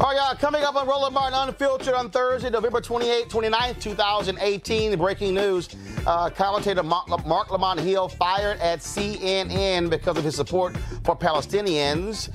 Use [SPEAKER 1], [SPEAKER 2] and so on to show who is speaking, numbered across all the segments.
[SPEAKER 1] Oh, yeah, coming up on Roland Martin Unfiltered on Thursday, November 29th, 2018. Breaking news, commentator Mark Lamont Hill fired at CNN because of his support for Palestinians.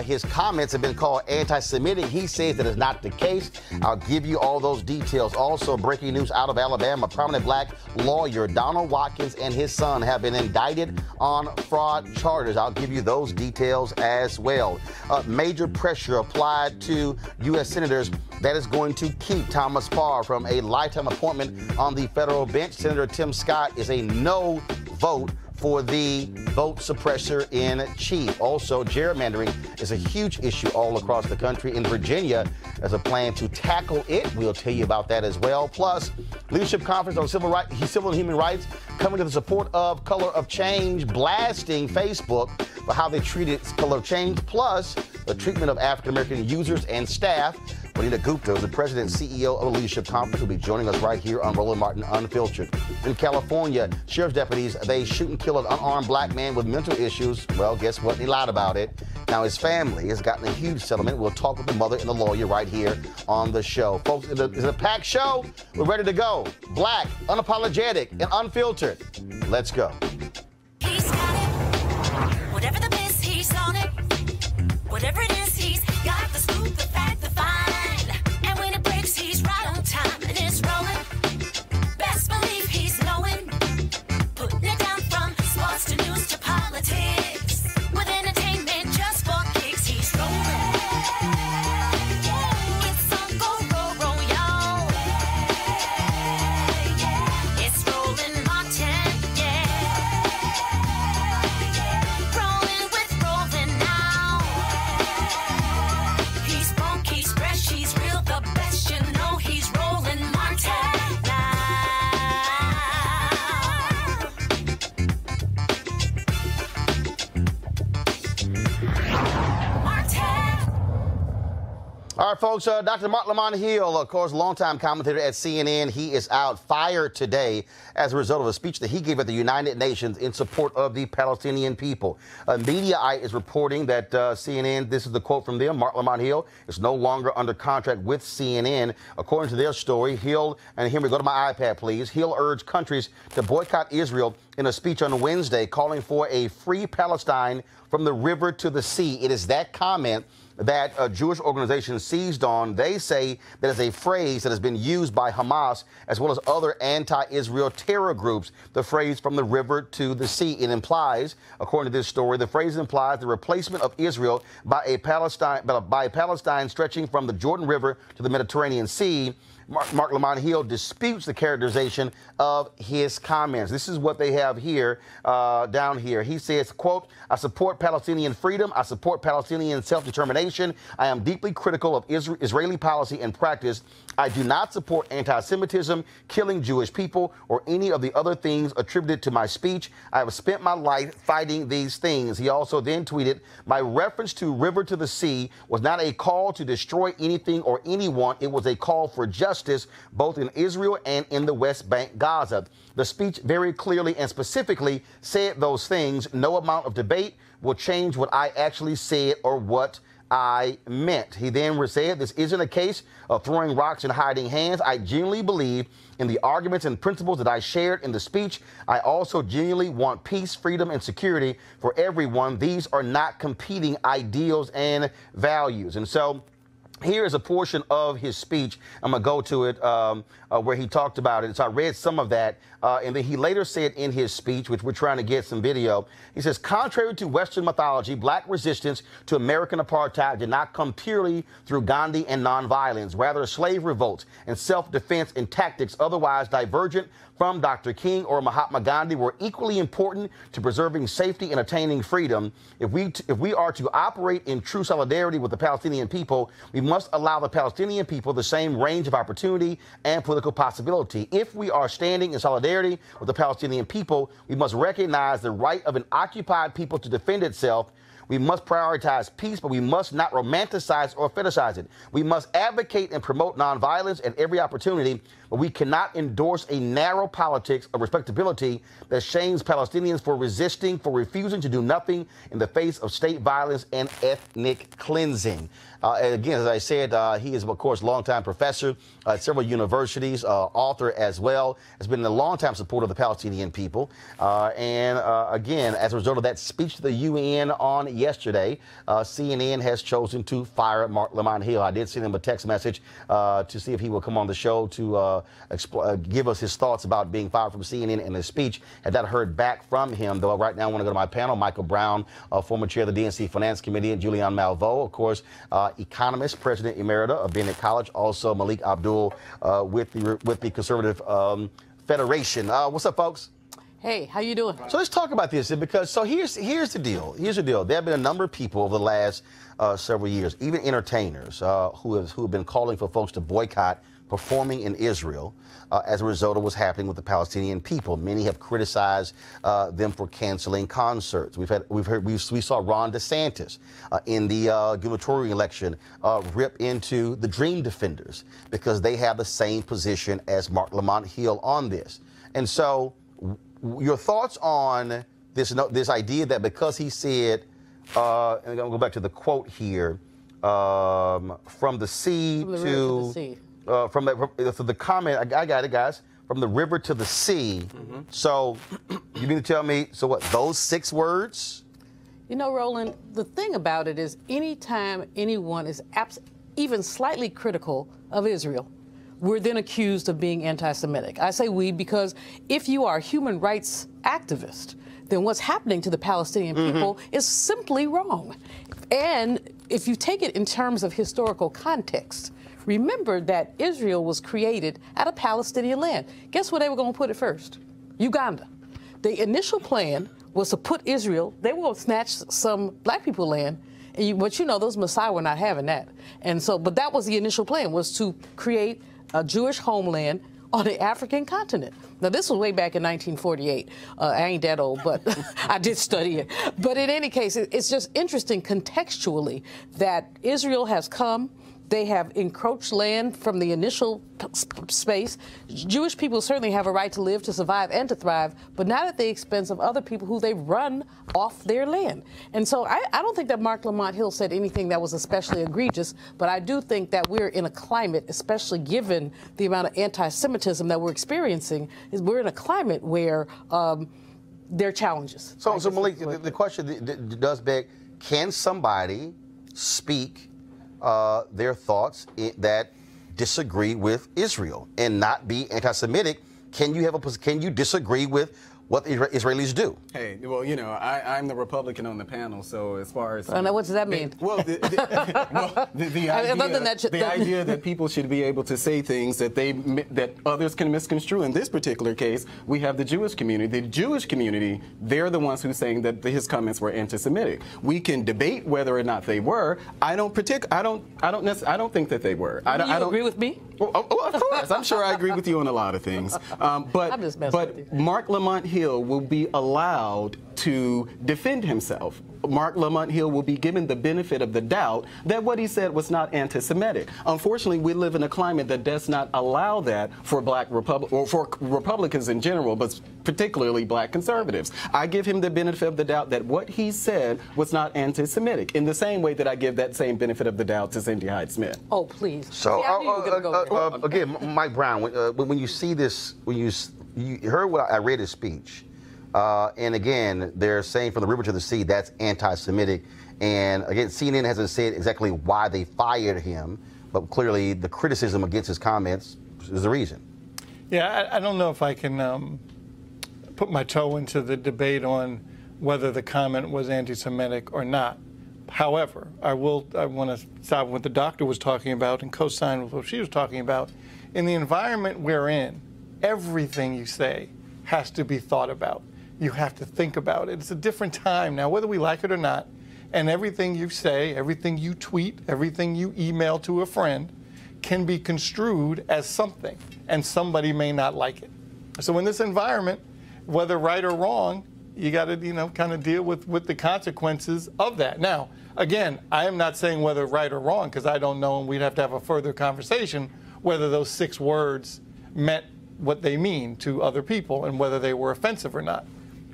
[SPEAKER 1] His comments have been called anti-Semitic. He says that is not the case. I'll give you all those details. Also, breaking news out of Alabama, prominent black lawyer Donald Watkins and his son have been indicted on fraud charges. I'll give you those details as well. Major pressure applied to U.S. senators that is going to keep Thomas Farr from a lifetime appointment on the federal bench. Senator Tim Scott is a no vote for the vote suppressor in chief. Also, gerrymandering is a huge issue all across the country. In Virginia, there's a plan to tackle it. We'll tell you about that as well. Plus, leadership conference on civil and human rights coming to the support of Color of Change, blasting Facebook for how they treated Color of Change, plus the treatment of African-American users and staff. Juanita Gupta, the president and CEO of the Leadership Conference, will be joining us right here on Roland Martin Unfiltered. In California, sheriff's deputies, they shoot and kill an unarmed black man with mental issues. Well, guess what? He lied about it. Now, his family has gotten a huge settlement. We'll talk with the mother and the lawyer right here on the show. Folks, it's a packed show. We're ready to go. Black, unapologetic, and unfiltered. Let's go.
[SPEAKER 2] He's got it. Whatever the biz, he's on it. Whatever it is, he's got the scoop, the fact, the find. And when it breaks, he's right on time and it's rolling. Best believe he's knowing. Putting it down from sports to news to politics. With entertainment just for kicks, he's rolling. It's on go, y'all. It's Roland Martin, Rolling with Roland now. He's funky, he's fresh, he's real, the best, you know he's Roland Martin now. Martin.
[SPEAKER 1] All right, folks, Dr. Mark Lamont Hill, of course, longtime commentator at CNN. He is out, fired today as a result of a speech that he gave at the United Nations in support of the Palestinian people. Mediaite is reporting that CNN, this is the quote from them, Mark Lamont Hill is no longer under contract with CNN. According to their story, Hill, and here we go to my iPad, please, Hill urged countries to boycott Israel in a speech on Wednesday, calling for a free Palestine from the river to the sea. It is that comment that a Jewish organization seized on. They say that is a phrase that has been used by Hamas as well as other anti-Israel terror groups, the phrase from the river to the sea. It implies, according to this story, the phrase implies the replacement of Israel by a Palestine stretching from the Jordan River to the Mediterranean Sea. Mark Lamont Hill disputes the characterization of his comments. This is what they have here, down here. He says, quote, I support Palestinian freedom. I support Palestinian self-determination. I am deeply critical of Israeli policy and practice. I do not support anti-Semitism, killing Jewish people, or any of the other things attributed to my speech. I have spent my life fighting these things. He also then tweeted, my reference to river to the sea was not a call to destroy anything or anyone. It was a call for justice, both in Israel and in the West Bank, Gaza. The speech very clearly and specifically said those things. No amount of debate will change what I actually said or what I meant. He then said, this isn't a case of throwing rocks and hiding hands. I genuinely believe in the arguments and principles that I shared in the speech. I also genuinely want peace, freedom, and security for everyone. These are not competing ideals and values. And so here is a portion of his speech. I'm going to go to it where he talked about it. So I read some of that. And then he later said in his speech, which we're trying to get some video, he says, contrary to Western mythology, black resistance to American apartheid did not come purely through Gandhi and nonviolence. Rather, slave revolts and self-defense and tactics otherwise divergent from Dr. King or Mahatma Gandhi were equally important to preserving safety and attaining freedom. If we are to operate in true solidarity with the Palestinian people, we must allow the Palestinian people the same range of opportunity and political possibility. If we are standing in solidarity with the Palestinian people, we must recognize the right of an occupied people to defend itself. We must prioritize peace, but we must not romanticize or fetishize it. We must advocate and promote nonviolence at every opportunity, but we cannot endorse a narrow politics of respectability that shames Palestinians for resisting, for refusing to do nothing in the face of state violence and ethnic cleansing. And again, as I said, he is, of course, longtime professor at several universities, author as well, has been a longtime supporter of the Palestinian people. Again, as a result of that speech to the UN on yesterday, CNN has chosen to fire Mark Lamont Hill. I did send him a text message to see if he will come on the show to give us his thoughts about being fired from CNN and his speech. Had not heard back from him, though. Right now, I want to go to my panel. Michael Brown, former chair of the DNC Finance Committee, and Julian Malveaux, of course, economist, president emerita of Bennett College. Also, Malik Abdul with the Conservative Federation. What's up, folks?
[SPEAKER 3] Hey, how you doing?
[SPEAKER 1] So let's talk about this, because here's the deal. Here's the deal. There have been a number of people over the last several years, even entertainers, who have been calling for folks to boycott performing in Israel as a result of what's happening with the Palestinian people. Many have criticized them for canceling concerts. We saw Ron DeSantis in the gubernatorial election rip into the Dream Defenders because they have the same position as Mark Lamont Hill on this. And so, your thoughts on this idea that because he said, and I'm going to go back to the quote here, from the sea
[SPEAKER 3] from the
[SPEAKER 1] to
[SPEAKER 3] the sea.
[SPEAKER 1] From the comment, I got it, guys. From the river to the sea. Mm-hmm. So, you mean to tell me, so what, those 6 words?
[SPEAKER 3] You know, Roland, the thing about it is anytime anyone is even slightly critical of Israel, we're then accused of being anti-Semitic. I say we because if you are a human rights activist, then what's happening to the Palestinian people is simply wrong. And if you take it in terms of historical context, remember that Israel was created out of Palestinian land. Guess where they were going to put it first? Uganda. The initial plan was to put Israel, they were going to snatch some black people land, but you know, those Messiah were not having that. And so, but that was the initial plan, was to create a Jewish homeland on the African continent. Now, this was way back in 1948. I ain't that old, but I did study it. But in any case, it's just interesting contextually that Israel has come. They have encroached land from the initial space. Jewish people certainly have a right to live, to survive, and to thrive, but not at the expense of other people who they've run off their land. And so I don't think that Mark Lamont Hill said anything that was especially egregious, but I do think that we're in a climate, especially given the amount of anti-Semitism that we're experiencing, is we're in a climate where there are challenges.
[SPEAKER 1] So Malik, the question does beg, can somebody speak their thoughts that disagree with Israel and not be anti-Semitic? Can you disagree with what the Israelis do?
[SPEAKER 4] Hey, well, you know, I'm the Republican on the panel, so as far as...
[SPEAKER 3] What does that mean?
[SPEAKER 4] The idea that people should be able to say things that others can misconstrue. In this particular case, we have the Jewish community. The Jewish community, they're the ones who's saying that his comments were anti-Semitic. We can debate whether or not they were. I don't think that they were.
[SPEAKER 3] I don't agree with me?
[SPEAKER 4] Well, of course. I'm sure I agree with you on a lot of things. But Mark Lamont Hill will be allowed to defend himself. Mark Lamont Hill will be given the benefit of the doubt that what he said was not anti-Semitic. Unfortunately, we live in a climate that does not allow that for for Republicans in general, but particularly black conservatives. I give him the benefit of the doubt that what he said was not anti-Semitic, in the same way that I give that same benefit of the doubt to Cindy Hyde-Smith.
[SPEAKER 3] Oh, please.
[SPEAKER 1] So, again, Mike Brown, when you see this, when you heard what I read his speech, and again, they're saying from the river to the sea, that's anti-Semitic. And again, CNN hasn't said exactly why they fired him, but clearly the criticism against his comments is the reason.
[SPEAKER 5] Yeah, I don't know if I can put my toe into the debate on whether the comment was anti-Semitic or not. However, I want to stop what the doctor was talking about and co-sign with what she was talking about. In the environment we're in, everything you say has to be thought about. You have to think about it. It's a different time now, whether we like it or not. And everything you say, everything you tweet, everything you email to a friend can be construed as something, and somebody may not like it. So in this environment, whether right or wrong, you got to, kind of deal with the consequences of that. Now, again, I am not saying whether right or wrong, because I don't know, and we'd have to have a further conversation whether those 6 words meant what they mean to other people and whether they were offensive or not.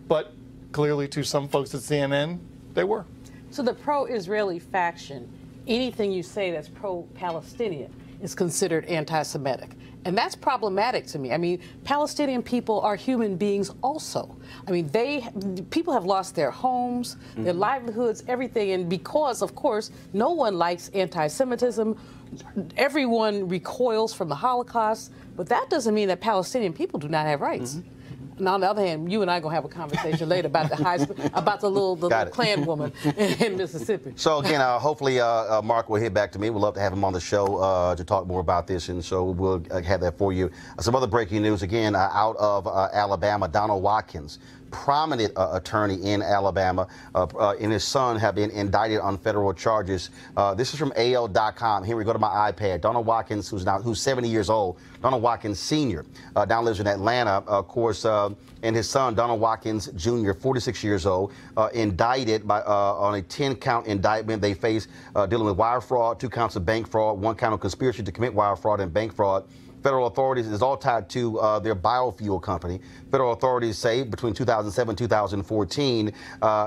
[SPEAKER 5] But clearly to some folks at CNN, they were.
[SPEAKER 3] So the pro-Israeli faction, anything you say that's pro-Palestinian is considered anti-Semitic. And that's problematic to me. I mean, Palestinian people are human beings also. I mean, people have lost their homes, their livelihoods, everything. And because, of course, no one likes anti-Semitism, everyone recoils from the Holocaust, but that doesn't mean that Palestinian people do not have rights. And on the other hand, you and I are gonna have a conversation later about the little Klan woman in Mississippi.
[SPEAKER 1] So again, hopefully Mark will hit back to me. We'd love to have him on the show to talk more about this, and so we'll have that for you. Some other breaking news again out of Alabama. Donald Watkins, prominent attorney in Alabama, and his son have been indicted on federal charges. This is from AL.com. Here we go to my iPad. Donald Watkins, who's 70 years old, Donald Watkins Sr., now lives in Atlanta, of course, and his son, Donald Watkins Jr., 46 years old, indicted on a 10-count indictment. They face dealing with wire fraud, 2 counts of bank fraud, 1 count of conspiracy to commit wire fraud and bank fraud. Federal authorities is all tied to their biofuel company. Federal authorities say between 2007 and 2014,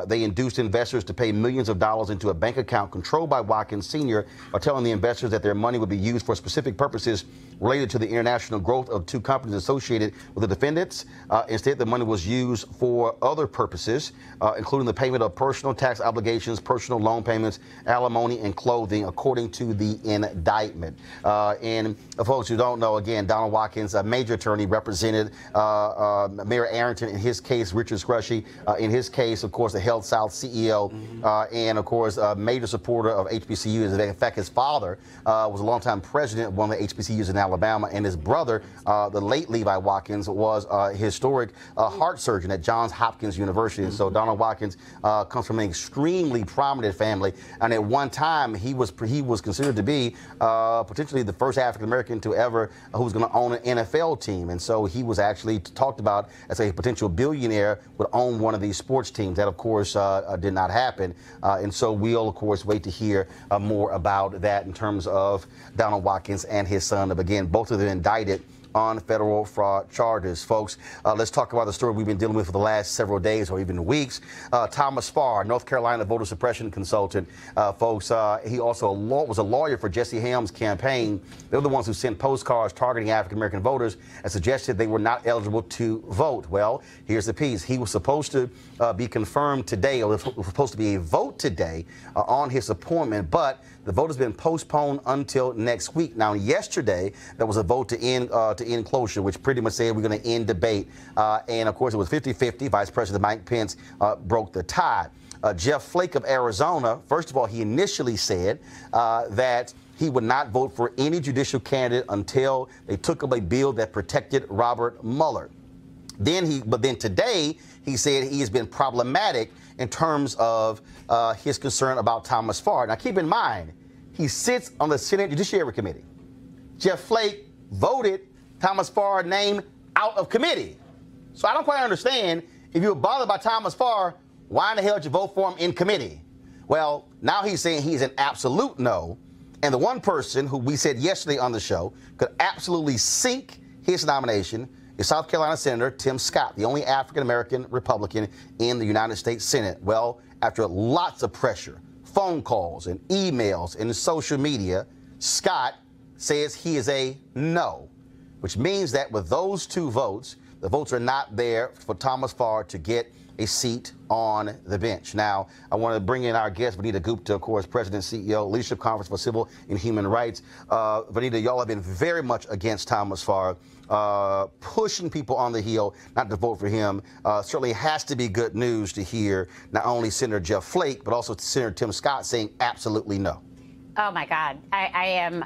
[SPEAKER 1] they induced investors to pay millions of dollars into a bank account controlled by Watkins Sr. by telling the investors that their money would be used for specific purposes related to the international growth of 2 companies associated with the defendants. Instead, the money was used for other purposes, including the payment of personal tax obligations, personal loan payments, alimony, and clothing, according to the indictment. And folks who don't know, again, Donald Watkins, a major attorney, represented Mayor Arrington in his case, Richard Scrushy in his case, of course, the Health South CEO, and of course, a major supporter of HBCUs. In fact, his father was a longtime president of one of the HBCUs in Alabama, and his brother, the late Levi Watkins, was a historic heart surgeon at Johns Hopkins University. And so Donald Watkins comes from an extremely prominent family, and at one time he was considered to be potentially the first African American to ever who was going to own an NFL team. And so he was actually talked about as a potential billionaire would own one of these sports teams. That, of course, did not happen. And so we'll, of course, wait to hear more about that in terms of Donald Watkins and his son. Again, both of them indicted on federal fraud charges. Folks, let's talk about the story we've been dealing with for the last several days or even weeks. Thomas Farr, North Carolina voter suppression consultant. Folks, he also was a lawyer for Jesse Helms' campaign. They're the ones who sent postcards targeting African-American voters and suggested they were not eligible to vote. Well, here's the piece. He was supposed to be confirmed today, or there was supposed to be a vote today on his appointment, but the vote has been postponed until next week. Now, yesterday, there was a vote to end cloture, which pretty much said we're going to end debate. And, of course, it was 50-50. Vice President Mike Pence broke the tie. Jeff Flake of Arizona, first of all, he initially said that he would not vote for any judicial candidate until they took up a bill that protected Robert Mueller. But then today, he said he has been problematic in terms of his concern about Thomas Farr. Now, keep in mind, he sits on the Senate Judiciary Committee. Jeff Flake voted Thomas Farr's name out of committee. So I don't quite understand, if you were bothered by Thomas Farr, why in the hell did you vote for him in committee? Well, now he's saying he's an absolute no. And the one person who we said yesterday on the show could absolutely sink his nomination is South Carolina Senator Tim Scott, the only African-American Republican in the United States Senate. Well, after lots of pressure, phone calls and emails and social media, Scott says he is a no, which means that with those 2 votes, the votes are not there for Thomas Farr to get a seat on the bench. Now, I want to bring in our guest, Vanita Gupta, of course, President, CEO, Leadership Conference for Civil and Human Rights. Vanita, y'all have been very much against Thomas Farr, pushing people on the hill not to vote for him. Certainly has to be good news to hear not only Senator Jeff Flake, but also Senator Tim Scott saying absolutely no.
[SPEAKER 6] Oh, my God. I am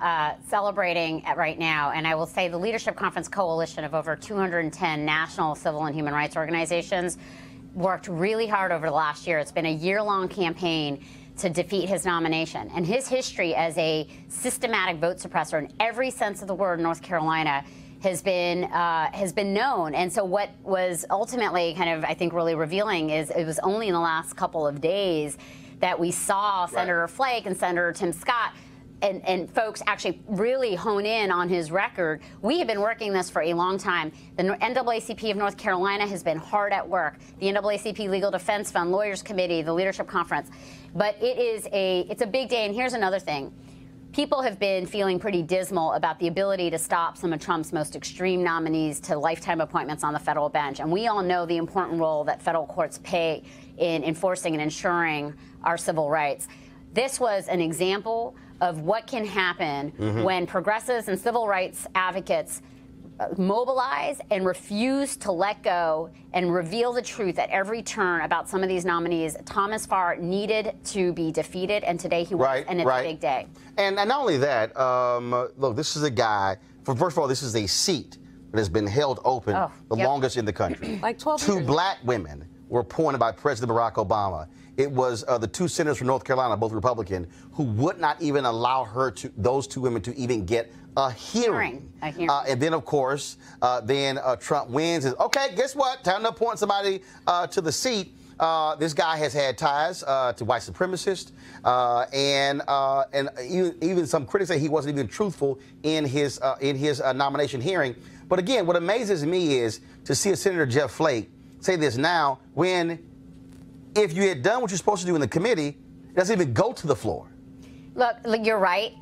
[SPEAKER 6] celebrating right now, and I will say the Leadership Conference Coalition of over 210 national civil and human rights organizations worked really hard over the last year. It's been a year-long campaign to defeat his nomination. And his history as a systematic vote suppressor in every sense of the word in North Carolina has been known. And so what was ultimately kind of, I think, really revealing is it was only in the last couple of days that we saw Senator Flake and Senator Tim Scott and folks actually really hone in on his record. We have been working this for a long time. The NAACP of North Carolina has been hard at work. The NAACP Legal Defense Fund, Lawyers Committee, the Leadership Conference. But it's a big day. And here's another thing. People have been feeling pretty dismal about the ability to stop some of Trump's most extreme nominees to lifetime appointments on the federal bench. And we all know the important role that federal courts play in enforcing and ensuring our civil rights. This was an example of what can happen when progressives and civil rights advocates mobilize and refuse to let go and reveal the truth at every turn about some of these nominees. Thomas Farr needed to be defeated, and today he was, and it's a big day.
[SPEAKER 1] And not only that, look, this is a guy, first of all, this is a seat that has been held open the longest in the country.
[SPEAKER 3] Like 12
[SPEAKER 1] Two
[SPEAKER 3] years.
[SPEAKER 1] black women were appointed by President Barack Obama. It was the two senators from North Carolina, both Republican, who would not even allow those two women to even get a hearing. And then, of course, Trump wins. Okay, guess what? Time to appoint somebody to the seat. This guy has had ties to white supremacists, and even some critics say he wasn't even truthful in his nomination hearing. But again, what amazes me is to see a Senator Jeff Flake say this now when, if you had done what you're supposed to do in the committee, it doesn't even go to the floor.
[SPEAKER 6] Look, you're right.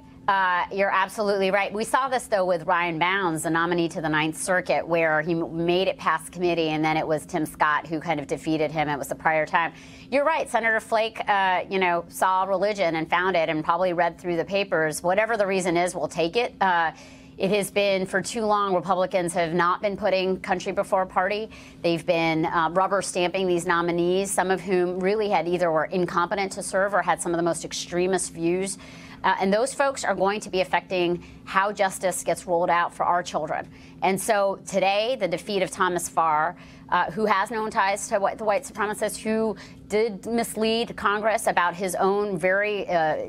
[SPEAKER 6] You're absolutely right. We saw this, though, with Ryan Bounds, the nominee to the Ninth Circuit, where he made it past committee, and then it was Tim Scott who kind of defeated him. It was the prior time. You're right. Senator Flake, saw religion and found it and probably read through the papers. Whatever the reason is, we'll take it. It has been, for too long, Republicans have not been putting country before party. They've been rubber stamping these nominees, some of whom really had either were incompetent to serve or had some of the most extremist views. And those folks are going to be affecting how justice gets rolled out for our children. And so today, the defeat of Thomas Farr, who has known ties to the white supremacists, who did mislead Congress about his own very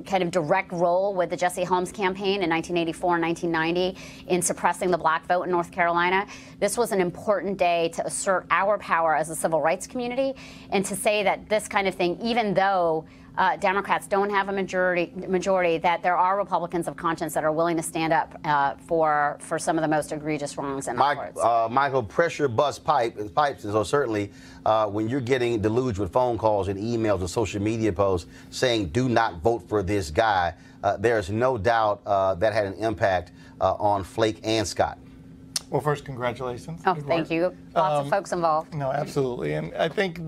[SPEAKER 6] kind of direct role with the Jesse Helms campaign in 1984 and 1990 in suppressing the black vote in North Carolina. This was an important day to assert our power as a civil rights community and to say that this kind of thing, even though Democrats don't have a majority, that there are Republicans of conscience that are willing to stand up for some of the most egregious wrongs in our courts.
[SPEAKER 1] Michael, pressure bust pipes, and so certainly when you're getting deluged with phone calls and emails and social media posts saying do not vote for this guy, there's no doubt that had an impact on Flake and Scott.
[SPEAKER 5] Well, first, congratulations.
[SPEAKER 6] Oh, thank you. Lots of folks involved.
[SPEAKER 5] No, absolutely. And I think,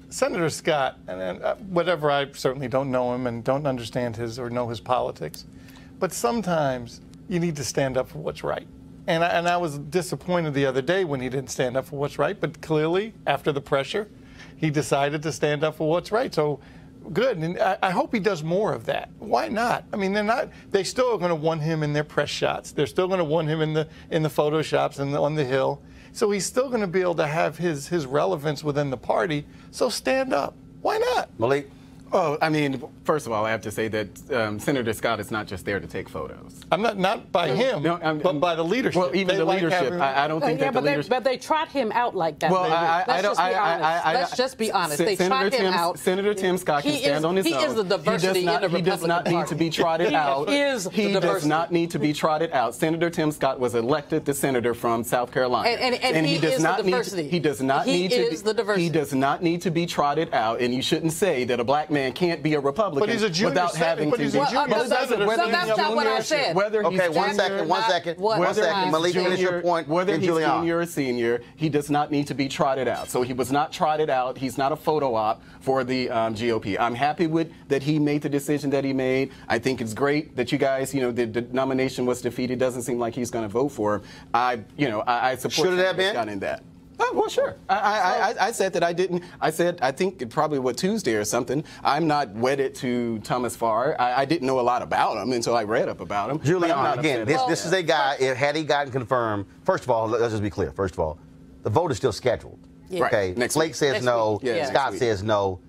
[SPEAKER 5] Senator Scott, and whatever, I certainly don't know him and don't understand his or know his politics, but sometimes you need to stand up for what's right. And I was disappointed the other day when he didn't stand up for what's right, but clearly, after the pressure, he decided to stand up for what's right. So good, and I hope he does more of that. Why not? I mean, they still are going to want him in their press shots. They're still going to want him in the Photoshops and on the Hill. So he's still going to be able to have his relevance within the party. So stand up. Why not?
[SPEAKER 1] Malik?
[SPEAKER 4] Oh, I mean, first of all, I have to say that Senator Scott is not just there to take photos.
[SPEAKER 5] I'm not by him, but by the leadership.
[SPEAKER 4] Well, even the leadership. I don't think that the leadership.
[SPEAKER 3] But they trot him out like that.
[SPEAKER 4] Well,
[SPEAKER 3] Let's just be honest. They trot him out.
[SPEAKER 4] Senator Tim Scott can stand on his own.
[SPEAKER 3] He is the diversity in the Republican Party.
[SPEAKER 4] He does not need to be trotted out.
[SPEAKER 3] He
[SPEAKER 4] does not need to be trotted out. Senator Tim Scott was elected the senator from South Carolina,
[SPEAKER 3] and he does not need.
[SPEAKER 4] He does not need to. He does not need to be trotted out. And you shouldn't say that a black man can't be a Republican
[SPEAKER 5] but he's a junior
[SPEAKER 4] without having to be.
[SPEAKER 3] That's not what I said.
[SPEAKER 1] Okay, one second. Malik, finish your point.
[SPEAKER 4] Whether he's junior or senior, he does not need to be trotted out. So he was not trotted out. He's not a photo op for the GOP. I'm happy with that he made the decision that he made. I think it's great that you guys, the nomination was defeated. Doesn't seem like he's going to vote for him. I support.
[SPEAKER 1] Should it have been?
[SPEAKER 4] In that. Oh, well, sure. I said that I didn't. I said I think it probably Tuesday or something. I'm not wedded to Thomas Farr. I didn't know a lot about him until I read up about him.
[SPEAKER 1] Julian, again, this is a guy. Had he gotten confirmed, first of all, let's just be clear. First of all, the vote is still scheduled.
[SPEAKER 3] Yeah.
[SPEAKER 1] Okay,
[SPEAKER 4] Next
[SPEAKER 1] Flake
[SPEAKER 4] week.
[SPEAKER 1] says no.
[SPEAKER 4] Yeah,
[SPEAKER 1] Scott says no.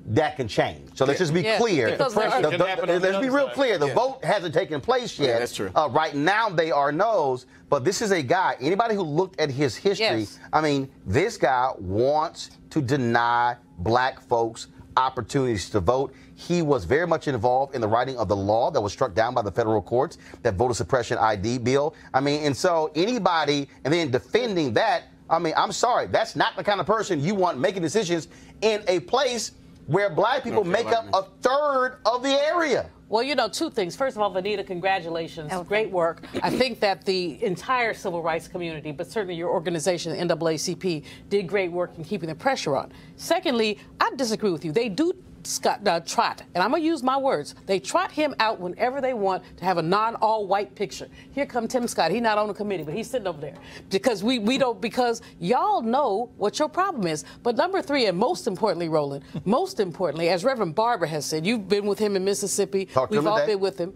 [SPEAKER 1] that can change. So let's just be clear.
[SPEAKER 3] Let's
[SPEAKER 1] be real clear. The vote hasn't taken place yet.
[SPEAKER 4] Yeah, that's true.
[SPEAKER 1] Right now, they are no's. But this is a guy, anybody who looked at his history, I mean, this guy wants to deny black folks opportunities to vote. He was very much involved in the writing of the law that was struck down by the federal courts, that voter suppression ID bill. I mean, and so anybody, and then defending that, I mean, I'm sorry, that's not the kind of person you want making decisions in a place where black people make up a third of the area.
[SPEAKER 3] Well, you know, two things. First of all, Vanita, congratulations. Great work. I think that the entire civil rights community, but certainly your organization, the NAACP, did great work in keeping the pressure on. Secondly, I disagree with you. They do trot, and I'm going to use my words, they trot him out whenever they want to have a non-all-white picture. Here come Tim Scott. He's not on the committee, but he's sitting over there. Because we don't, because y'all know what your problem is. But number three, and most importantly, Roland, most importantly, as Reverend Barber has said, you've been with him in Mississippi. We've all been with him.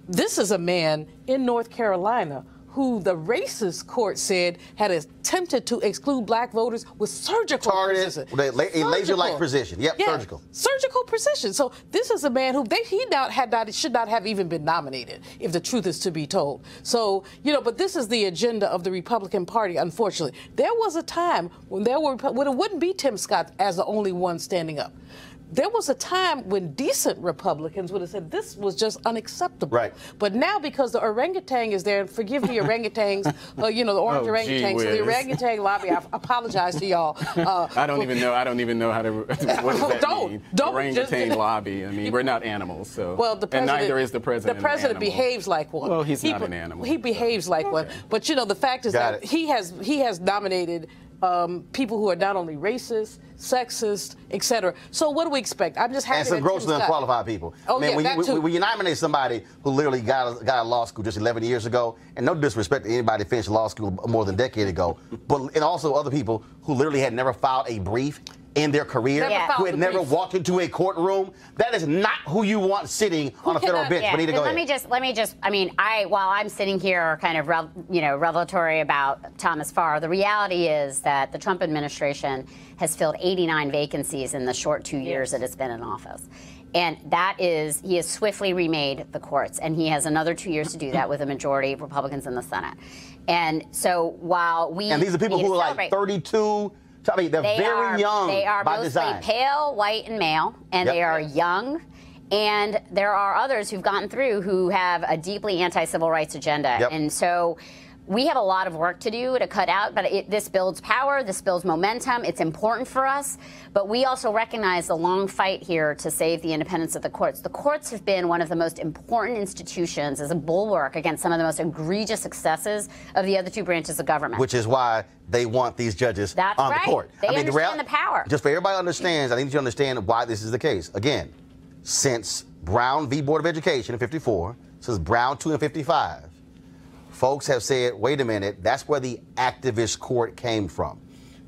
[SPEAKER 3] This is a man in North Carolina who the racist court said had attempted to exclude black voters with surgical precision.
[SPEAKER 1] A laser-like precision. Yep, surgical.
[SPEAKER 3] Surgical precision. So this is a man who should not have even been nominated, if the truth is to be told. So, you know, but this is the agenda of the Republican Party, unfortunately. There was a time when it wouldn't be Tim Scott as the only one standing up. There was a time when decent Republicans would have said this was just unacceptable.
[SPEAKER 1] Right.
[SPEAKER 3] But now, because the orangutan is there, and forgive the orangutans, you know, the orange orangutans, the orangutan lobby, I apologize to y'all.
[SPEAKER 4] I don't even know how to, what does that mean? Orangutan lobby. I mean, we're not animals, so.
[SPEAKER 3] Well, the president,
[SPEAKER 4] and neither is the president.
[SPEAKER 3] The president behaves like one.
[SPEAKER 4] Well, he's not an animal.
[SPEAKER 3] He behaves like one. But, you know, the fact is that he has nominated people who are not only racist, sexist, etc. So what do we expect? I'm just happy.
[SPEAKER 1] And some grossly unqualified people.
[SPEAKER 3] Oh,
[SPEAKER 1] man,
[SPEAKER 3] yeah,
[SPEAKER 1] when you nominate somebody who literally got out of law school just 11 years ago, and no disrespect to anybody who finished law school more than a decade ago, and also other people who literally had never filed a brief in their career, who had never walked into a courtroom, that is not who you want sitting on a federal bench. But
[SPEAKER 6] let me just, I mean, while I'm sitting here kind of, revelatory about Thomas Farr, the reality is that the Trump administration has filled 89 vacancies in the short 2 years that it's been in office. And he has swiftly remade the courts, and he has another 2 years to do that with a majority of Republicans in the Senate. And so while
[SPEAKER 1] and these are people who are like 32, I mean, they're very young.
[SPEAKER 6] They are
[SPEAKER 1] by
[SPEAKER 6] mostly
[SPEAKER 1] design.
[SPEAKER 6] Pale, white, and male, and they are young. And there are others who've gotten through who have a deeply anti-civil rights agenda. And so we have a lot of work to do to cut out, but this builds power, this builds momentum. It's important for us, but we also recognize the long fight here to save the independence of the courts. The courts have been one of the most important institutions as a bulwark against some of the most egregious excesses of the other two branches of government.
[SPEAKER 1] Which is why they want these judges on the court.
[SPEAKER 6] They understand the power.
[SPEAKER 1] Just for everybody understands, I think you understand why this is the case. Again, since Brown v. Board of Education in 54, since Brown 2 in 55, folks have said, wait a minute, that's where the activist court came from.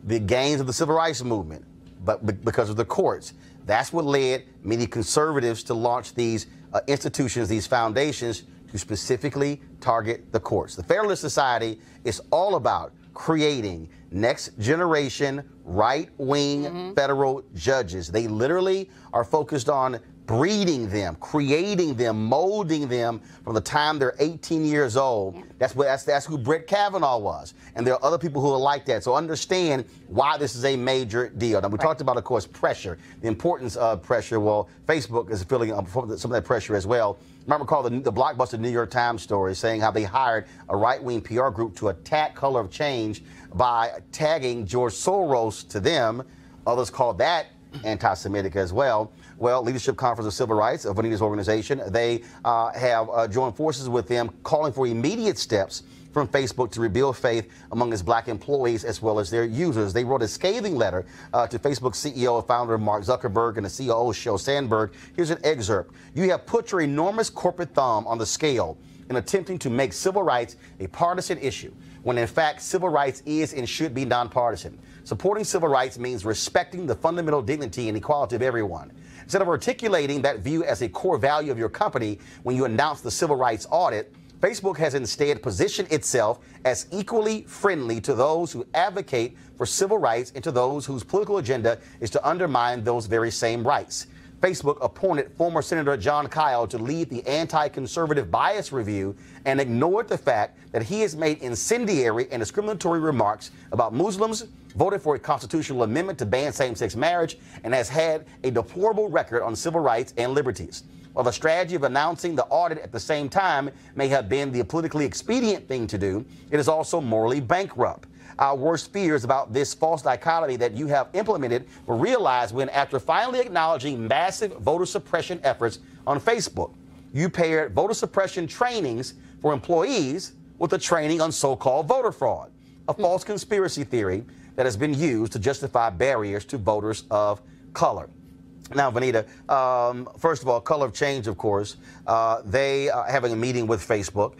[SPEAKER 1] The gains of the civil rights movement, but because of the courts. That's what led many conservatives to launch these institutions, these foundations, to specifically target the courts. The Federalist Society is all about creating next generation right-wing federal judges. They literally are focused on breeding them, creating them, molding them from the time they're 18 years old. That's who Brett Kavanaugh was. And there are other people who are like that. So understand why this is a major deal. Now, we talked about, of course, pressure, the importance of pressure. Well, Facebook is feeling some of that pressure as well. You might recall the blockbuster New York Times story saying how they hired a right-wing PR group to attack Color of Change by tagging George Soros to them. Others call that anti-Semitic as well. Well, Leadership Conference of Civil Rights of Vanita's organization, they have joined forces with them, calling for immediate steps from Facebook to rebuild faith among its black employees as well as their users. They wrote a scathing letter to Facebook CEO and founder Mark Zuckerberg and the COO Sheryl Sandberg. Here's an excerpt. You have put your enormous corporate thumb on the scale in attempting to make civil rights a partisan issue, when in fact civil rights is and should be nonpartisan. Supporting civil rights means respecting the fundamental dignity and equality of everyone. Instead of articulating that view as a core value of your company when you announce the civil rights audit, Facebook has instead positioned itself as equally friendly to those who advocate for civil rights and to those whose political agenda is to undermine those very same rights. Facebook appointed former Senator John Kyle to lead the anti-conservative bias review and ignored the fact that he has made incendiary and discriminatory remarks about Muslims, voted for a constitutional amendment to ban same-sex marriage, and has had a deplorable record on civil rights and liberties. While the strategy of announcing the audit at the same time may have been the politically expedient thing to do, it is also morally bankrupt. Our worst fears about this false dichotomy that you have implemented were realized when, after finally acknowledging massive voter suppression efforts on Facebook, you paired voter suppression trainings for employees with a training on so-called voter fraud, a false conspiracy theory that has been used to justify barriers to voters of color. Now, Vanita, first of all, Color of Change, of course, they are having a meeting with Facebook,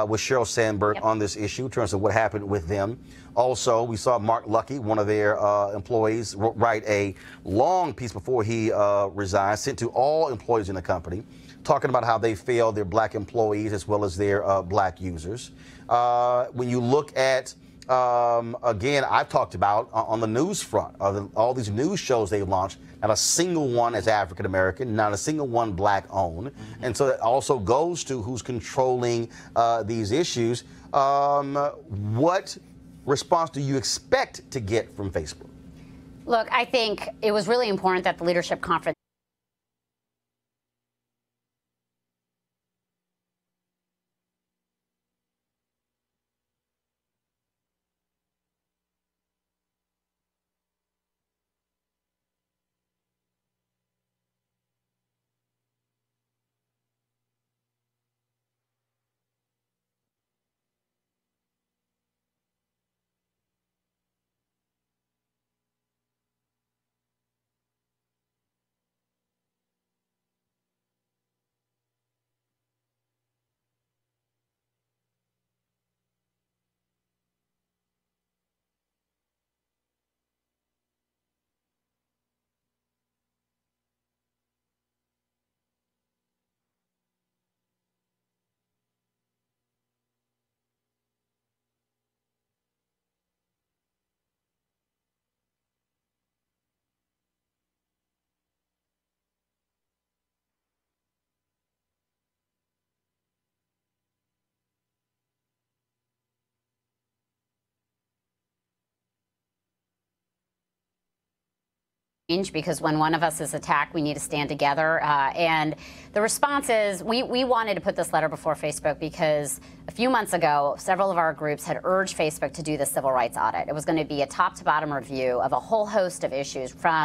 [SPEAKER 1] with Sheryl Sandberg on this issue in terms of what happened with them. Also, we saw Mark Lucky, one of their employees, write a long piece before he resigned, sent to all employees in the company, talking about how they failed their black employees as well as their black users. When you look at again, I've talked about on the news front, all these news shows they've launched, not a single one is African American, not a single one black owned. And so it also goes to who's controlling these issues. What response do you expect to get from Facebook?
[SPEAKER 6] Look, I think it was really important that the leadership conference because when one of us is attacked, we need to stand together. And the response is, we wanted to put this letter before Facebook because a few months ago, several of our groups had urged Facebook to do the civil rights audit. It was going to be a top-to-bottom review of a whole host of issues from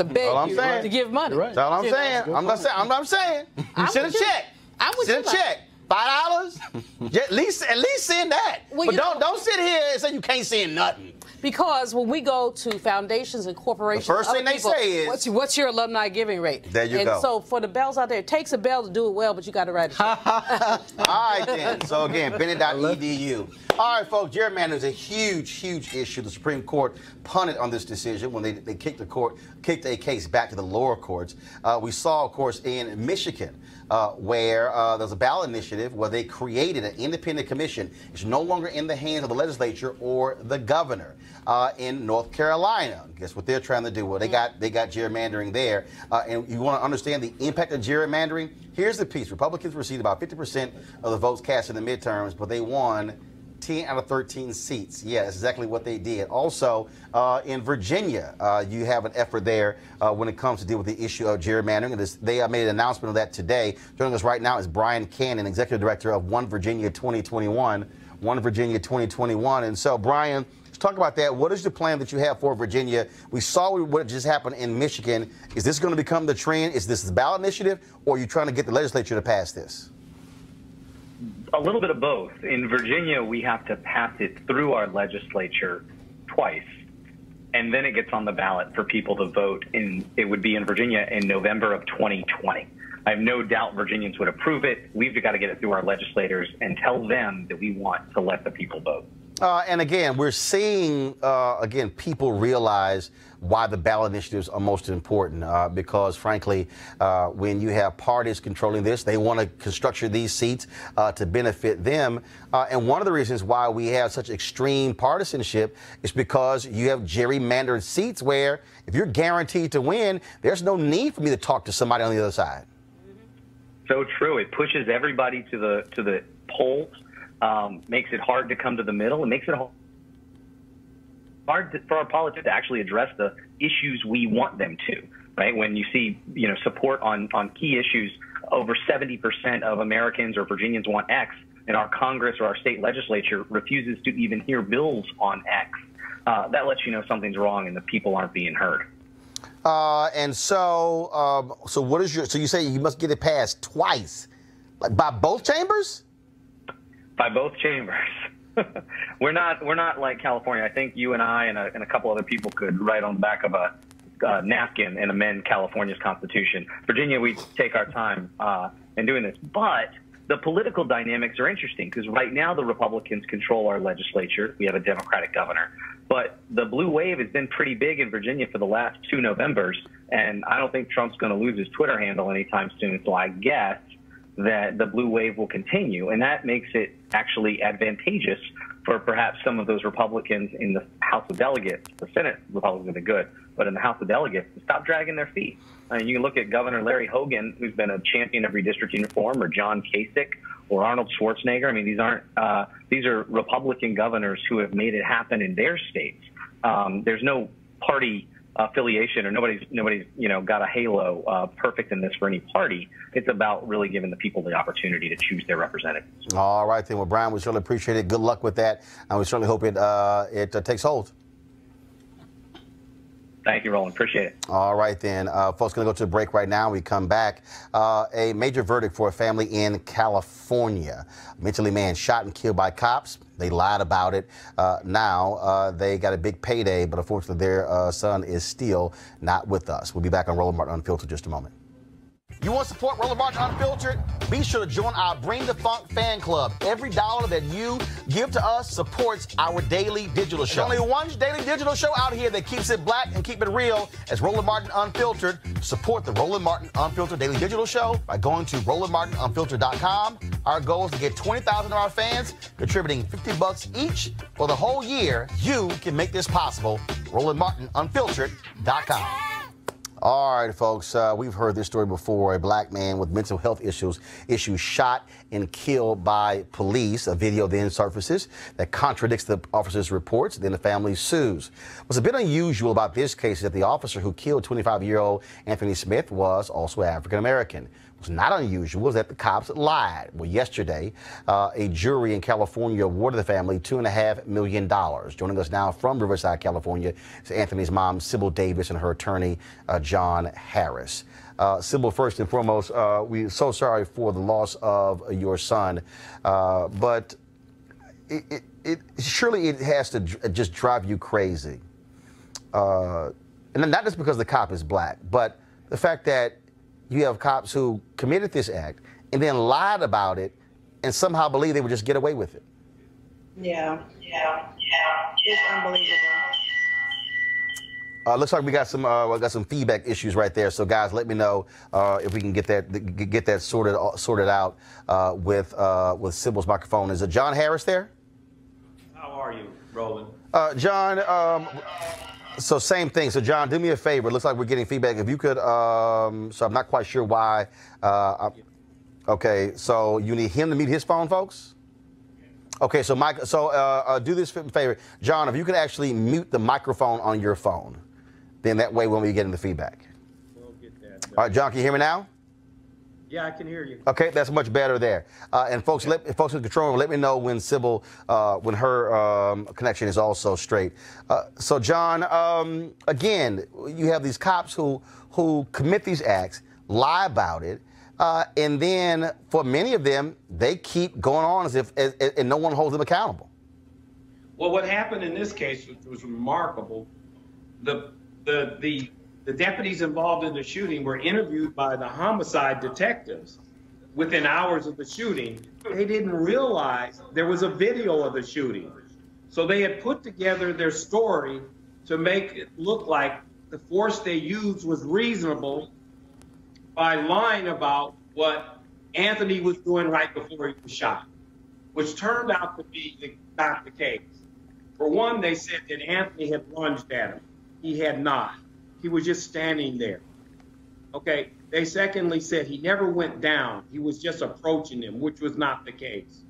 [SPEAKER 3] to beg you to give money.
[SPEAKER 1] That's all I'm saying. I'm saying. You send a check. Send a check. $5. At least send that. Well, but don't sit here and say you can't send nothing.
[SPEAKER 3] Because when we go to foundations and corporations,
[SPEAKER 1] the first thing they say is,
[SPEAKER 3] what's your alumni giving rate?
[SPEAKER 1] There you go.
[SPEAKER 3] And so for the bells out there, it takes a bell to do it well, but you got to write it. All
[SPEAKER 1] right, then. So, again, Bennett.edu. All right, folks, gerrymandering is a huge, huge issue. The Supreme Court punted on this decision when they kicked a case back to the lower courts. We saw, of course, in Michigan, where there's a ballot initiative where they created an independent commission. It's no longer in the hands of the legislature or the governor. In North Carolina, guess what they're trying to do? Well, they got gerrymandering there. And you want to understand the impact of gerrymandering? Here's the piece. Republicans received about 50% of the votes cast in the midterms, but they won 10 out of 13 seats. Yeah, that's exactly what they did. Also, in Virginia, you have an effort there when it comes to deal with the issue of gerrymandering. They made an announcement of that today. Joining us right now is Brian Cannon, Executive Director of One Virginia 2021. One Virginia 2021. And so, Brian, let's talk about that. What is the plan that you have for Virginia? We saw what just happened in Michigan. Is this going to become the trend? Is this a ballot initiative, or are you trying to get the legislature to pass this?
[SPEAKER 7] A little bit of both. In Virginia, we have to pass it through our legislature twice, and then it gets on the ballot for people to vote. It would be in Virginia in November of 2020. I have no doubt Virginians would approve it. We've got to get it through our legislators and tell them that we want to let the people vote.
[SPEAKER 1] And again, we're seeing, people realize why the ballot initiatives are most important because, frankly, when you have parties controlling this, they want to structure these seats to benefit them. And one of the reasons why we have such extreme partisanship is because you have gerrymandered seats where if you're guaranteed to win, there's no need for me to talk to somebody on the other side.
[SPEAKER 7] So true. It pushes everybody to the polls. Makes it hard to come to the middle. It makes it hard for our politics to actually address the issues we want them to, right? When you see, support on key issues, over 70% of Americans or Virginians want X, and our Congress or our state legislature refuses to even hear bills on X. That lets you know something's wrong and the people aren't being heard.
[SPEAKER 1] So what is so you say you must get it passed twice, like by both chambers?
[SPEAKER 7] By both chambers. We're not like California. I think you and I and a couple other people could write on the back of a napkin and amend California's constitution. Virginia, we take our time in doing this. But the political dynamics are interesting because right now the Republicans control our legislature. We have a Democratic governor. But the blue wave has been pretty big in Virginia for the last 2 Novembers, and I don't think Trump's going to lose his Twitter handle anytime soon. So I guess that the blue wave will continue, and that makes it actually advantageous for perhaps some of those Republicans in the House of Delegates. The Senate Republicans have been good, but in the House of Delegates, to stop dragging their feet. You can look at Governor Larry Hogan, who's been a champion of redistricting reform, or John Kasich, or Arnold Schwarzenegger. I mean, these are Republican governors who have made it happen in their states. There's no party affiliation, or nobody's got a halo perfect in this for any party. It's about really giving the people the opportunity to choose their representatives.
[SPEAKER 1] All right, then. Well, Brian, we certainly appreciate it. Good luck with that, and we certainly hope it takes hold.
[SPEAKER 7] Thank you, Roland. Appreciate it.
[SPEAKER 1] All right, then. Folks, going to go to a break right now. We come back. A major verdict for a family in California. A mentally man shot and killed by cops. They lied about it. Now they got a big payday, but unfortunately their son is still not with us. We'll be back on Roland Martin Unfiltered in just a moment. You want to support Roland Martin Unfiltered? Be sure to join our Bring the Funk fan club. Every dollar that you give to us supports our daily digital show. There's only one daily digital show out here that keeps it black and keep it real as Roland Martin Unfiltered. Support the Roland Martin Unfiltered daily digital show by going to RolandMartinUnfiltered.com. Our goal is to get 20,000 of our fans contributing $50 each for the whole year. You can make this possible. RolandMartinUnfiltered.com. All right, folks, we've heard this story before. A black man with mental health issues shot and killed by police. A video then surfaces that contradicts the officer's reports. Then the family sues. What's a bit unusual about this case is that the officer who killed 25-year-old Anthony Smith was also African-American. what's not unusual is that the cops lied. Well, yesterday, a jury in California awarded the family $2.5 million. Joining us now from Riverside, California, is Anthony's mom, Sybil Davis, and her attorney, John Harris. Sybil, first and foremost, we're so sorry for the loss of your son, but surely it has to just drive you crazy. And not just because the cop is black, but the fact that you have cops who committed this act and then lied about it and somehow believe they would just get away with it.
[SPEAKER 8] Yeah. It's unbelievable.
[SPEAKER 1] Looks like we got some feedback issues right there. So guys, let me know if we can get that sorted out with Sybil's microphone. Is it John Harris there?
[SPEAKER 9] How are you, Roland?
[SPEAKER 1] John, so same thing. So John, do me a favor. It looks like we're getting feedback. If you could, so I'm not quite sure why. Okay, so you need him to mute his phone, folks? Okay, so Mike, do this favor. John, if you could actually mute the microphone on your phone, then that way when we get in the feedback.
[SPEAKER 9] We'll get that.
[SPEAKER 1] All right, John, can you hear me now?
[SPEAKER 9] Yeah, I can hear you.
[SPEAKER 1] Okay, that's much better there. And folks, folks in control room, let me know when Sybil, when her connection is also straight. So John, again, you have these cops who commit these acts, lie about it, and then for many of them, they keep going on as if and no one holds them accountable.
[SPEAKER 9] Well, what happened in this case was remarkable. The deputies involved in the shooting were interviewed by the homicide detectives within hours of the shooting. They didn't realize there was a video of the shooting. So they had put together their story to make it look like the force they used was reasonable by lying about what Anthony was doing right before he was shot, which turned out to be not the case. For one, they said that Anthony had lunged at him. He had not. He was just standing there. Okay. They secondly said he never went down. He was just approaching him, which was not the case.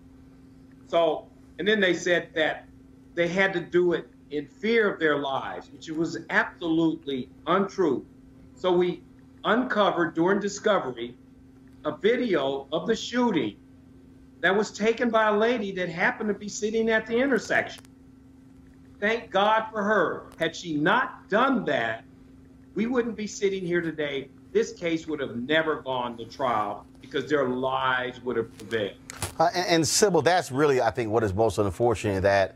[SPEAKER 9] So, and then they said that they had to do it in fear of their lives, which was absolutely untrue. So we uncovered during discovery a video of the shooting that was taken by a lady that happened to be sitting at the intersection. Thank God for her. Had she not done that, we wouldn't be sitting here today. This case would have never gone to trial because their lies would have prevailed.
[SPEAKER 1] And Sybil, that's really, I think, what is most unfortunate, that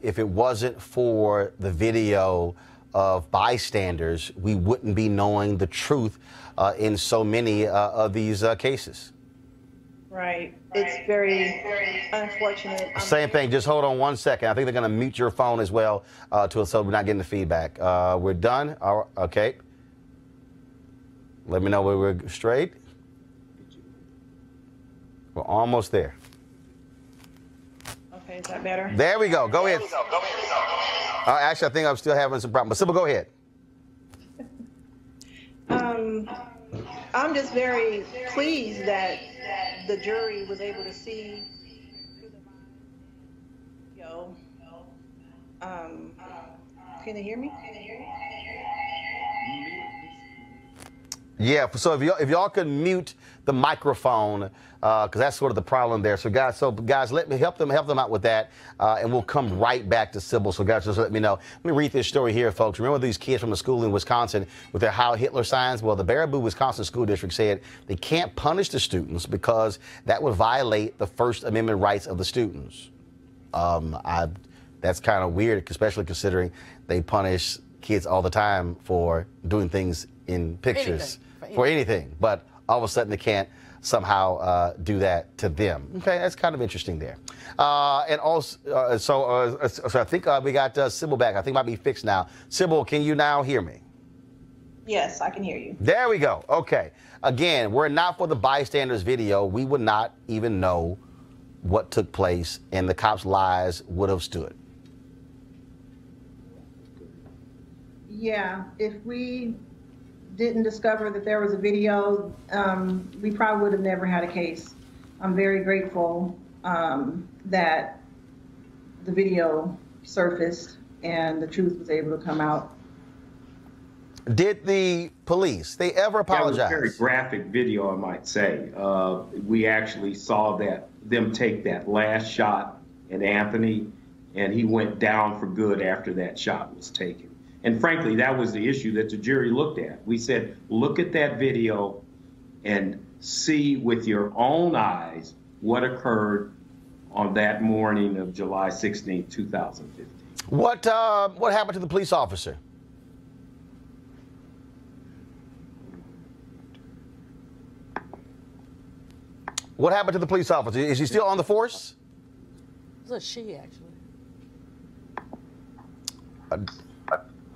[SPEAKER 1] if it wasn't for the video of bystanders, we wouldn't be knowing the truth in so many of these cases.
[SPEAKER 8] Right. It's very unfortunate.
[SPEAKER 1] Same thing. Just hold on 1 second. I think they're going to mute your phone as well, so we're not getting the feedback. We're done. Okay. Let me know when we're straight. We're almost there.
[SPEAKER 8] Okay, is that better?
[SPEAKER 1] There we go. Go ahead. Actually, I think I'm still having some problems. But Sybil, go ahead.
[SPEAKER 8] I'm just very pleased that the jury was able to see the can they hear me?
[SPEAKER 1] Yeah, so if y'all could mute the microphone, because that's sort of the problem there. So guys, let me help them out with that, and we'll come right back to Sybil. So guys, just let me know. Let me read this story here, folks. Remember these kids from a school in Wisconsin with their Heil Hitler signs? Well, the Baraboo, Wisconsin School District said they can't punish the students because that would violate the First Amendment rights of the students. That's kind of weird, especially considering they punish kids all the time for doing things in pictures. For anything, but all of a sudden they can't somehow do that to them. Okay, that's kind of interesting there. And also, so I think we got Sybil back. I think it might be fixed now. Sybil, can you now hear me?
[SPEAKER 8] Yes, I can hear you.
[SPEAKER 1] There we go. Okay. Again, were it not for the bystanders video, we would not even know what took place, and the cops' lies would have stood.
[SPEAKER 8] Yeah, if we didn't discover that there was a video, we probably would have never had a case. I'm very grateful that the video surfaced and the truth was able to come out.
[SPEAKER 1] Did the police, they ever apologize?
[SPEAKER 9] That was a very graphic video, I might say. We actually saw them take that last shot at Anthony, and he went down for good after that shot was taken. And frankly, that was the issue that the jury looked at. We said, look at that video and see with your own eyes what occurred on that morning of July 16, 2015.
[SPEAKER 1] What happened to the police officer? What happened to the police officer? Is he still on the force?
[SPEAKER 3] It was a she, actually.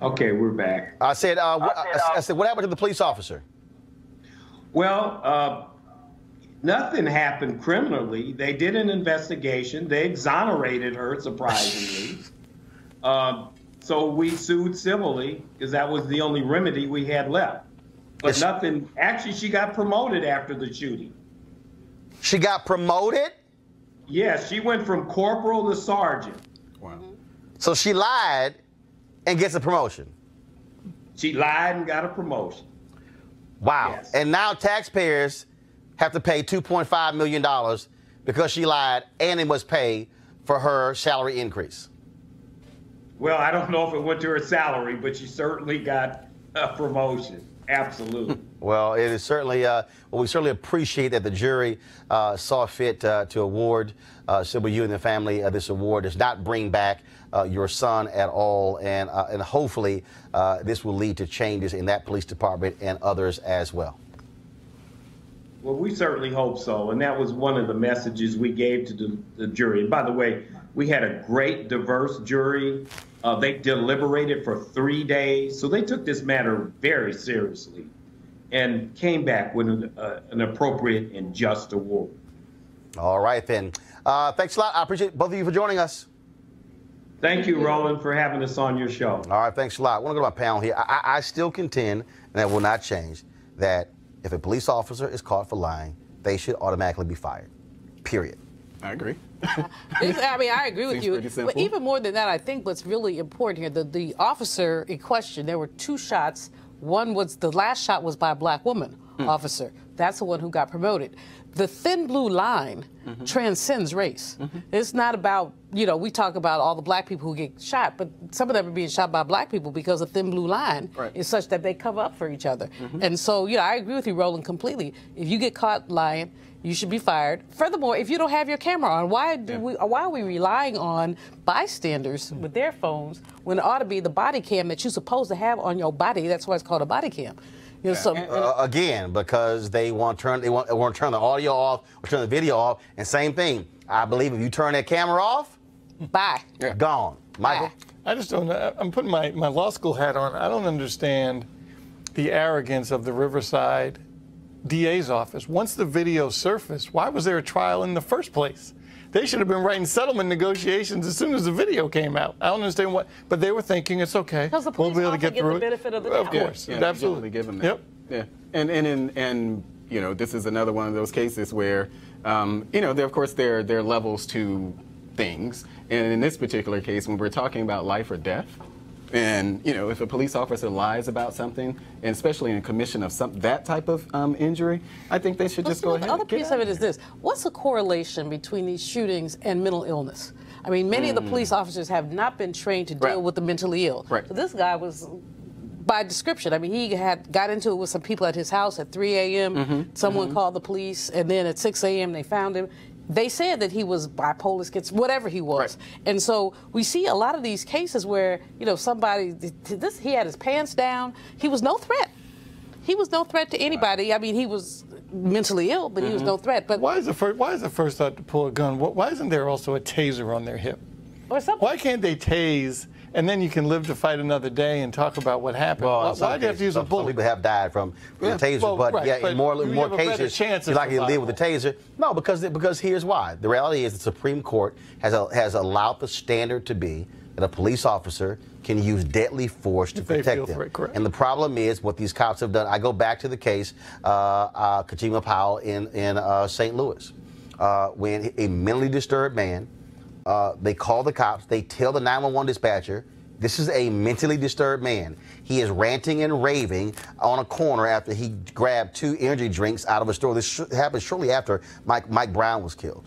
[SPEAKER 9] Okay, we're back.
[SPEAKER 1] I said, I said, what happened to the police officer?
[SPEAKER 9] Well, nothing happened criminally. They did an investigation. They exonerated her, surprisingly. So we sued civilly because that was the only remedy we had left. But nothing, actually, she got promoted after the shooting.
[SPEAKER 1] She got promoted?
[SPEAKER 9] Yes, she went from corporal to sergeant.
[SPEAKER 4] Wow.
[SPEAKER 1] So she lied and gets a promotion.
[SPEAKER 9] She lied and got a promotion.
[SPEAKER 1] Wow.
[SPEAKER 9] Yes.
[SPEAKER 1] And now taxpayers have to pay $2.5 million because she lied, and they must pay for her salary increase.
[SPEAKER 9] Well, I don't know if it went to her salary, but she certainly got a promotion. Absolutely.
[SPEAKER 1] Well, it is certainly, well, we certainly appreciate that the jury saw fit to award Sybil, you and the family this award. Does not bring back your son at all, and hopefully this will lead to changes in that police department and others as well.
[SPEAKER 9] Well, we certainly hope so, and that was one of the messages we gave to the jury. And by the way, we had a great, diverse jury. They deliberated for 3 days, so they took this matter very seriously and came back with an appropriate and just award.
[SPEAKER 1] All right, then. Thanks a lot. I appreciate both of you for joining us.
[SPEAKER 9] Thank you, Roland, for having us on your show.
[SPEAKER 1] All right, thanks a lot. I want to go to my panel here. I still contend, and that will not change, that if a police officer is caught for lying, they should automatically be fired. Period.
[SPEAKER 4] I agree.
[SPEAKER 3] I mean, I agree with
[SPEAKER 4] Seems
[SPEAKER 3] you.
[SPEAKER 4] pretty simple.
[SPEAKER 3] But even more than that, I think what's really important here, the officer in question, there were 2 shots. One was, the last shot was by a black woman officer. That's the one who got promoted. The thin blue line transcends race. It's not about, you know, we talk about all the black people who get shot, but some of them are being shot by black people because the thin blue line is such that they cover up for each other. And so, you know, I agree with you, Roland, completely. If you get caught lying, you should be fired. Furthermore, if you don't have your camera on, why are we relying on bystanders with their phones when it ought to be the body cam that you're supposed to have on your body? That's why it's called a body cam. You know, so,
[SPEAKER 1] again, because they want to turn the audio off or turn the video off. And same thing, I believe if you turn that camera off,
[SPEAKER 3] bye.
[SPEAKER 1] Gone. Michael?
[SPEAKER 5] I just don't know. I'm putting my law school hat on. I don't understand the arrogance of the Riverside DA's office. Once the video surfaced, why was there a trial in the first place? They should have been writing settlement negotiations as soon as the video came out. I don't understand what, but they were thinking it's okay.
[SPEAKER 3] Because the police
[SPEAKER 5] we'll be able to get through
[SPEAKER 3] the benefit of the doubt.
[SPEAKER 5] Of course,
[SPEAKER 4] yeah,
[SPEAKER 5] absolutely.
[SPEAKER 4] Give them that.
[SPEAKER 5] Yep.
[SPEAKER 4] Yeah, and you know, this is another one of those cases where, you know, there, of course there are levels to things, and in this particular case, when we're talking about life or death, and you know, if a police officer lies about something, and especially in commission of that type of injury, I think they should just go ahead.
[SPEAKER 3] The other piece of it is this: what's the correlation between these shootings and mental illness? I mean, many of the police officers have not been trained to deal with the mentally ill.
[SPEAKER 4] Right.
[SPEAKER 3] So this guy was, by description, I mean, he had got into it with some people at his house at 3 a.m. Someone called the police, and then at 6 a.m. they found him. They said that he was bipolar, whatever he was. Right. And so we see a lot of these cases where, you know, somebody, he had his pants down. He was no threat. He was no threat to anybody. Right. I mean, he was mentally ill, but he was no threat. But
[SPEAKER 5] why is the first thought to pull a gun? Why isn't there also a taser on their hip?
[SPEAKER 3] Or something.
[SPEAKER 5] Why can't they tase, and then you can live to fight another day and talk about what happened?
[SPEAKER 1] Well,
[SPEAKER 5] why do you have to use a bullet?
[SPEAKER 1] Some people have died from the taser, but in more cases, you're likely to live with the taser. No, because here's why. The reality is the Supreme Court has allowed the standard to be that a police officer can use deadly force to protect them. And the problem is what these cops have done. I go back to the case, Kachima Powell in St. Louis, when a mentally disturbed man, they call the cops, they tell the 911 dispatcher This is a mentally disturbed man. He is ranting and raving on a corner after he grabbed 2 energy drinks out of a store. This happened shortly after Mike Brown was killed.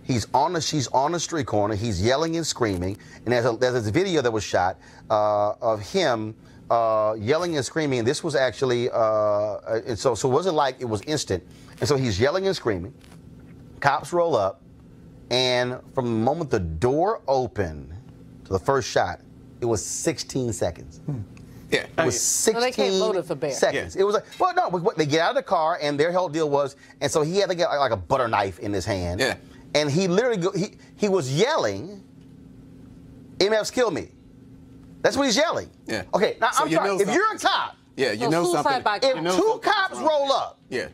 [SPEAKER 1] She's on the street corner. He's yelling and screaming. And there's a video that was shot of him yelling and screaming. And this was actually, and so it wasn't like it was instant. And so he's yelling and screaming. Cops roll up. And from the moment the door opened to the first shot, it was 16 seconds.
[SPEAKER 4] Yeah,
[SPEAKER 1] it was 16
[SPEAKER 3] so they can't load it for bear.
[SPEAKER 1] seconds. Yeah. It was like, well, no, they get out of the car, and their whole deal was, and so he had to get like a butter knife in his hand.
[SPEAKER 4] Yeah.
[SPEAKER 1] And he literally, he was yelling, MFs kill me. That's what he's yelling.
[SPEAKER 4] Yeah.
[SPEAKER 1] Okay, now
[SPEAKER 4] So
[SPEAKER 1] I'm sorry, if you're a cop,
[SPEAKER 4] yeah, you know something.
[SPEAKER 1] If 2 cops roll up,
[SPEAKER 4] yeah,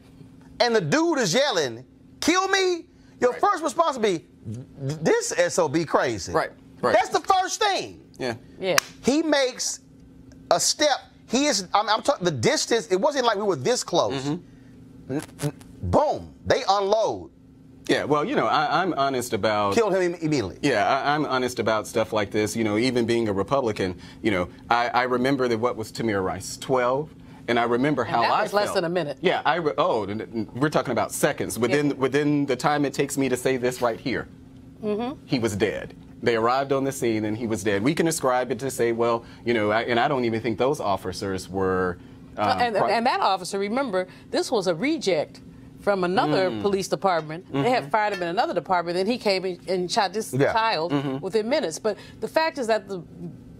[SPEAKER 1] and the dude is yelling, kill me, your first response would be, this SOB crazy.
[SPEAKER 4] Right.
[SPEAKER 1] That's the first thing.
[SPEAKER 4] Yeah.
[SPEAKER 3] Yeah.
[SPEAKER 1] He makes a step. He is, I'm talking the distance, it wasn't like we were this close. Boom, they unload.
[SPEAKER 4] Yeah, well, you know, I'm honest about...
[SPEAKER 1] Killed him immediately.
[SPEAKER 4] Yeah, I'm honest about stuff like this. You know, even being a Republican, you know, I remember that what was Tamir Rice, 12? And I remember how I felt.
[SPEAKER 3] That was less than a minute.
[SPEAKER 4] Yeah, we're talking about seconds. Within the time it takes me to say this right here, he was dead. They arrived on the scene and he was dead. We can ascribe it to say, well, you know, and I don't even think those officers were...
[SPEAKER 3] and that officer, remember, this was a reject from another police department. They had fired him in another department, then he came and shot this child within minutes. But the fact is that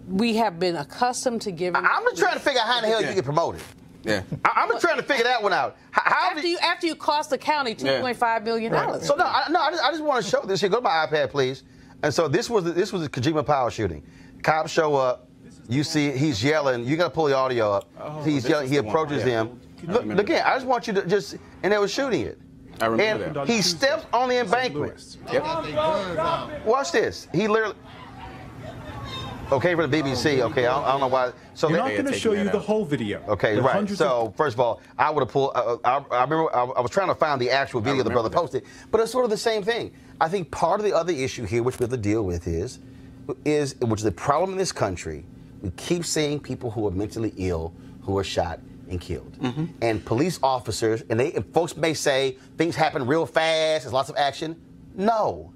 [SPEAKER 3] we have been accustomed to giving...
[SPEAKER 1] I'm just trying to figure out how the hell you get promoted.
[SPEAKER 4] Yeah.
[SPEAKER 1] I'm just trying to figure that one out.
[SPEAKER 3] After you cost the county $2.5 million.
[SPEAKER 1] Right. So I just want to show this here. Go to my iPad, please. And so this was the Kojima Powell shooting. Cops show up. You see he's yelling. You got to pull the audio up. He's yelling. He approaches them. Look again. I just want you to just. And they were shooting it.
[SPEAKER 4] I remember that.
[SPEAKER 1] He steps on the embankment.
[SPEAKER 4] Yep.
[SPEAKER 1] Watch this. He literally. Okay, for the BBC. Okay, I don't know why. So
[SPEAKER 10] they're not going to show you the whole video.
[SPEAKER 1] Okay, right. So first of all, I would have pulled. I remember I was trying to find the actual video the brother posted, but it's sort of the same thing. I think part of the other issue here, which we have to deal with, is which is the problem in this country. We keep seeing people who are mentally ill who are shot and killed, and police officers. And folks may say things happen real fast. There's lots of action. No.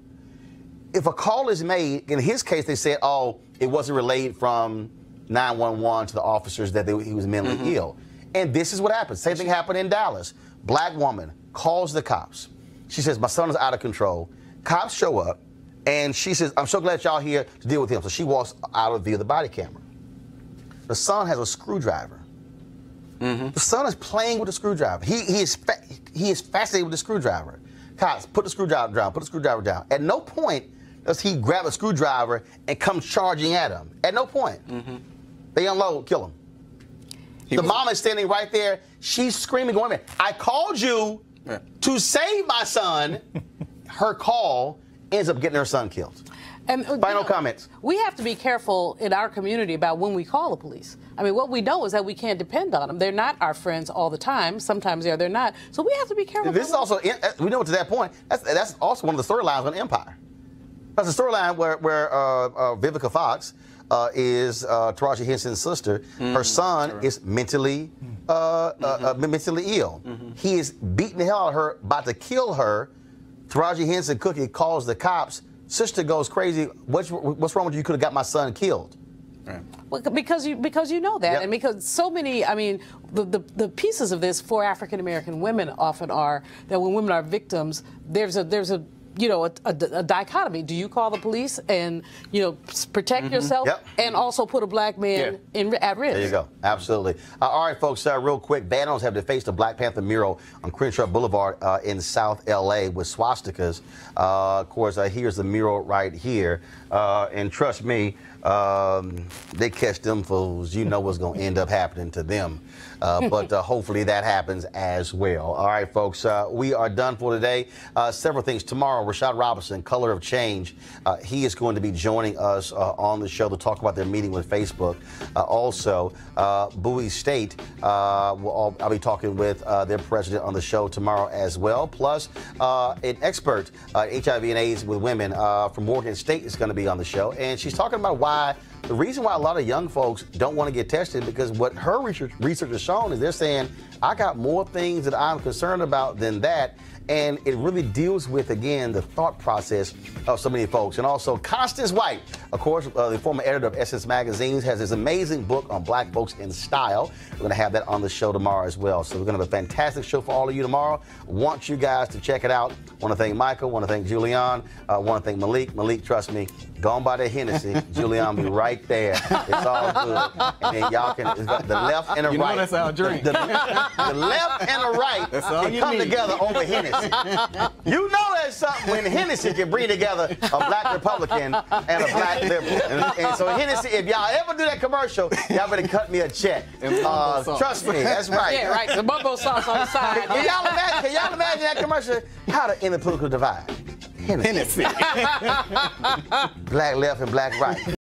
[SPEAKER 1] If a call is made, in his case, they said, oh, it wasn't relayed from 911 to the officers that he was mentally ill. And this is what happened. Same thing happened in Dallas. Black woman calls the cops. She says, my son is out of control. Cops show up, and she says, I'm so glad y'all here to deal with him. So she walks out of view of the body camera. The son has a screwdriver. The son is playing with the screwdriver. He is fascinated with the screwdriver. Cops, put the screwdriver down, put the screwdriver down. At no point does he grab a screwdriver and come charging at him. At no point. They unload, kill him. The mom is standing right there. She's screaming, going, I called you to save my son. Her call ends up getting her son killed.
[SPEAKER 3] And
[SPEAKER 1] final comments.
[SPEAKER 3] We have to be careful in our community about when we call the police. I mean, what we know is that we can't depend on them. They're not our friends all the time. Sometimes they're not. So we have to be careful.
[SPEAKER 1] This is also, we know to that point, that's also one of the storylines on Empire. That's a storyline where Vivica Fox is Taraji Henson's sister. Her son is mentally ill. He is beating the hell out of her, about to kill her. Taraji Henson Cookie calls the cops. Sister goes crazy. What's wrong with you? You could have got my son killed.
[SPEAKER 4] Right.
[SPEAKER 3] Well, because you know that, and because so many, I mean, the pieces of this for African American women often are that when women are victims, there's a you know, a dichotomy. Do you call the police and, you know, protect yourself and also put a black man at risk?
[SPEAKER 1] There you go. Absolutely. All right, folks, real quick. Vandals have defaced a Black Panther mural on Crenshaw Boulevard in South L.A. with swastikas. Of course, here's the mural right here. And trust me, they catch them fools. You know what's going to end up happening to them. But hopefully that happens as well. All right, folks, we are done for today. Several things tomorrow. Rashad Robinson, Color of Change. He is going to be joining us on the show to talk about their meeting with Facebook. Also, Bowie State, I'll be talking with their president on the show tomorrow as well. Plus, an expert, HIV and AIDS with women from Morgan State is going to be on the show. And she's talking about the reason why a lot of young folks don't want to get tested, because what her research has shown is they're saying, I got more things that I'm concerned about than that. And it really deals with, again, the thought process of so many folks. And also, Constance White, of course, the former editor of Essence Magazines, has this amazing book on black folks in style. We're going to have that on the show tomorrow as well. So we're going to have a fantastic show for all of you tomorrow. Want you guys to check it out. Want to thank Michael. Want to thank Julian. Want to thank Malik. Malik, trust me, go on by that Hennessy. Julian be right there. It's all good. And then y'all can, the left and the right.
[SPEAKER 4] You know that's our drink.
[SPEAKER 1] The left and the right can come together over Hennessy. You know that's something when Hennessy can bring together a black Republican and a black liberal. And so Hennessy, if y'all ever do that commercial, y'all better cut me a check. Trust me, that's right.
[SPEAKER 3] Yeah, right. The bumbo sauce on the side.
[SPEAKER 1] Can y'all imagine that commercial? How to end the political divide? Hennessy. Black left and black right.